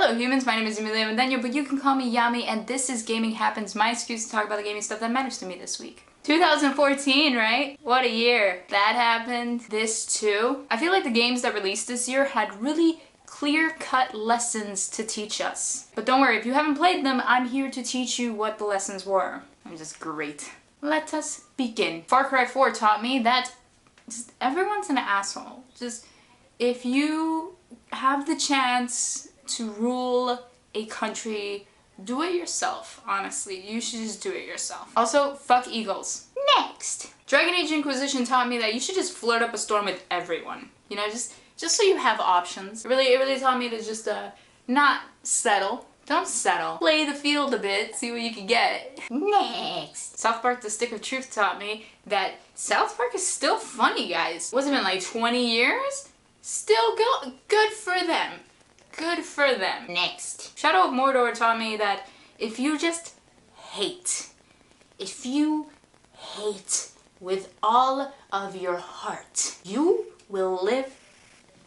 Hello humans, my name is Emilia Mendenio, but you can call me Yami, and this is Gaming Happens, my excuse to talk about the gaming stuff that matters to me this week. 2014, right? What a year. That happened. This too. I feel like the games that released this year had really clear-cut lessons to teach us. But don't worry, if you haven't played them, I'm here to teach you what the lessons were. I'm just great. Let us begin. Far Cry 4 taught me that just everyone's an asshole. Just if you have the chance to rule a country, do it yourself, honestly. You should just do it yourself. Also, fuck eagles. Next! Dragon Age Inquisition taught me that you should just flirt up a storm with everyone. You know, just so you have options. It really taught me to just, not settle. Don't settle. Play the field a bit, see what you can get. Next! South Park The Stick of Truth taught me that South Park is still funny, guys. What's it been, like 20 years? Still good for them. Good for them. Next. Shadow of Mordor taught me that if you just hate, with all of your heart, you will live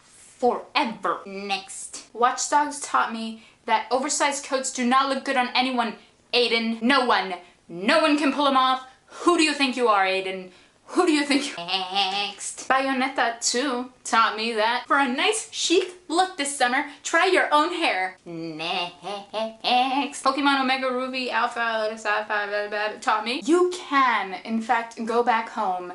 forever. Next. Watch Dogs taught me that oversized coats do not look good on anyone, Aiden. No one. No one can pull them off. Who do you think you are, Aiden? Who do you think you are? Next. Bayonetta 2 taught me that for a nice chic look this summer, try your own hair. Next. Pokemon Omega Ruby Alpha Lotus Alpha taught me you can, in fact, go back home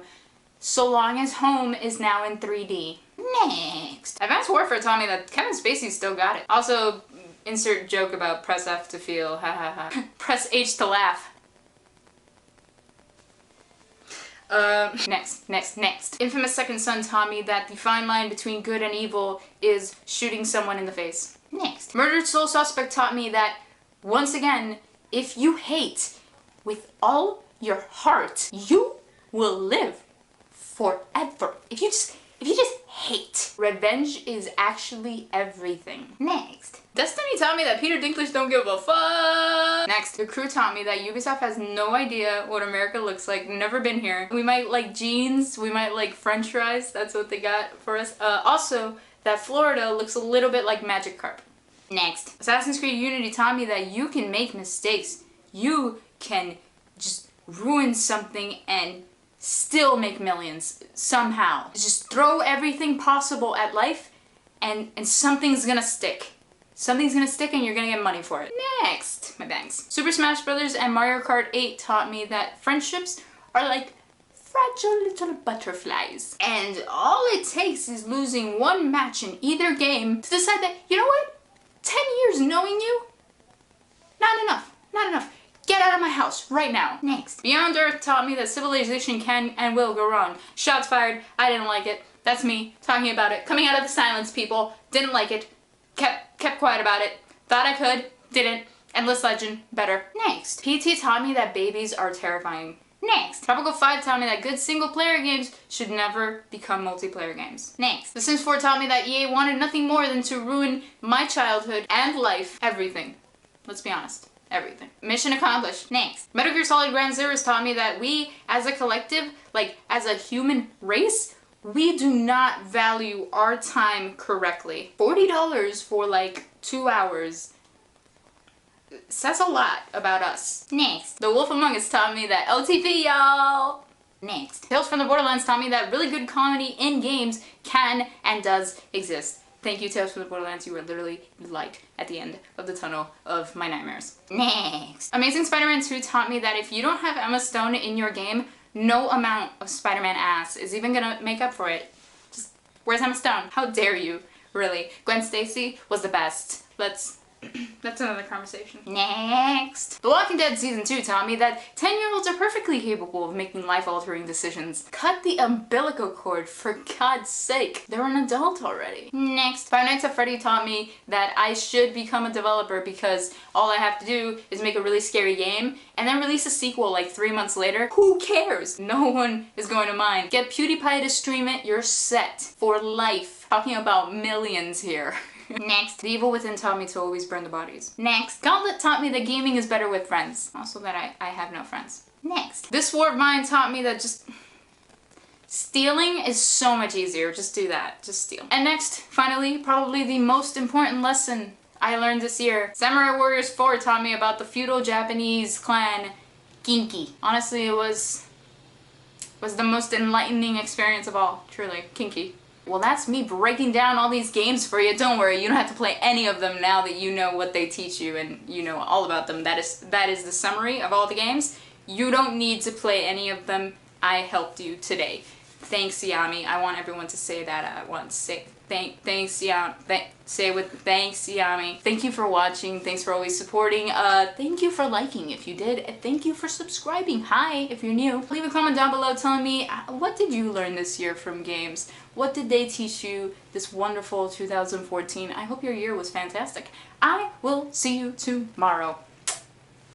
so long as home is now in 3D. Next. Advanced Warfare taught me that Kevin Spacey still got it. Also, insert joke about press F to feel, ha ha ha. Press H to laugh. Next. Infamous Second Son taught me that the fine line between good and evil is shooting someone in the face. Next. Murdered Soul Suspect taught me that, once again, if you hate with all your heart, you will live forever. If you just hate. Revenge is actually everything. Next. Destiny taught me that Peter Dinklage don't give a fuck. Next. The Crew taught me that Ubisoft has no idea what America looks like. Never been here. We might like jeans. We might like french fries. That's what they got for us. Also, that Florida looks a little bit like Magic Carp. Next. Assassin's Creed Unity taught me that you can make mistakes. You can just ruin something and still make millions somehow. Just throw everything possible at life and something's gonna stick. Something's gonna stick and you're gonna get money for it. Next, my bangs. Super Smash Bros. And Mario Kart 8 taught me that friendships are like fragile little butterflies. And all it takes is losing one match in either game to decide that, you know what? 10 years knowing you? Not enough. Not enough. Get out of my house right now. Next. Beyond Earth taught me that civilization can and will go wrong. Shots fired. I didn't like it. That's me talking about it. Coming out of the silence, people. Didn't like it. Kept quiet about it. Thought I could. Didn't. Endless Legend. Better. Next. PT taught me that babies are terrifying. Next. Tropical 5 taught me that good single-player games should never become multiplayer games. Next. The Sims 4 taught me that EA wanted nothing more than to ruin my childhood and life. Everything. Let's be honest. Everything. Mission accomplished. Next. Metal Gear Solid Ground Zeroes taught me that we, as a collective, like as a human race, we do not value our time correctly. $40 for like 2 hours says a lot about us. Next. The Wolf Among Us taught me that OTP, y'all. Next. Tales from the Borderlands taught me that really good comedy in games can and does exist. Thank you, Tales from the Borderlands. You were literally the light at the end of the tunnel of my nightmares. Next. Amazing Spider-Man 2 taught me that if you don't have Emma Stone in your game, no amount of Spider-Man ass is even gonna make up for it. Just, where's Emma Stone? How dare you, really? Gwen Stacy was the best. That's another conversation. Next. The Walking Dead Season 2 taught me that 10-year-olds are perfectly capable of making life-altering decisions. Cut the umbilical cord, for God's sake. They're an adult already. Next. Five Nights at Freddy taught me that I should become a developer because all I have to do is make a really scary game and then release a sequel like 3 months later. Who cares? No one is going to mind. Get PewDiePie to stream it, you're set for life. Talking about millions here. Next. The Evil Within taught me to always burn the bodies. Next. Gauntlet taught me that gaming is better with friends. Also that I have no friends. Next. This War of Mine taught me that just stealing is so much easier. Just do that. Just steal. And next, finally, probably the most important lesson I learned this year. Samurai Warriors 4 taught me about the feudal Japanese clan Kinki. Honestly, it was the most enlightening experience of all. Truly, Kinki. Well, that's me breaking down all these games for you. Don't worry, you don't have to play any of them now that you know what they teach you and you know all about them. That is the summary of all the games. You don't need to play any of them. I helped you today. Thanks, Yami. I want everyone to say that at once. Say thanks, Yami. Say it with thanks, Yami. Thank you for watching. Thanks for always supporting. Thank you for liking if you did. And thank you for subscribing. Hi, if you're new. Leave a comment down below telling me what did you learn this year from games? What did they teach you this wonderful 2014? I hope your year was fantastic. I will see you tomorrow.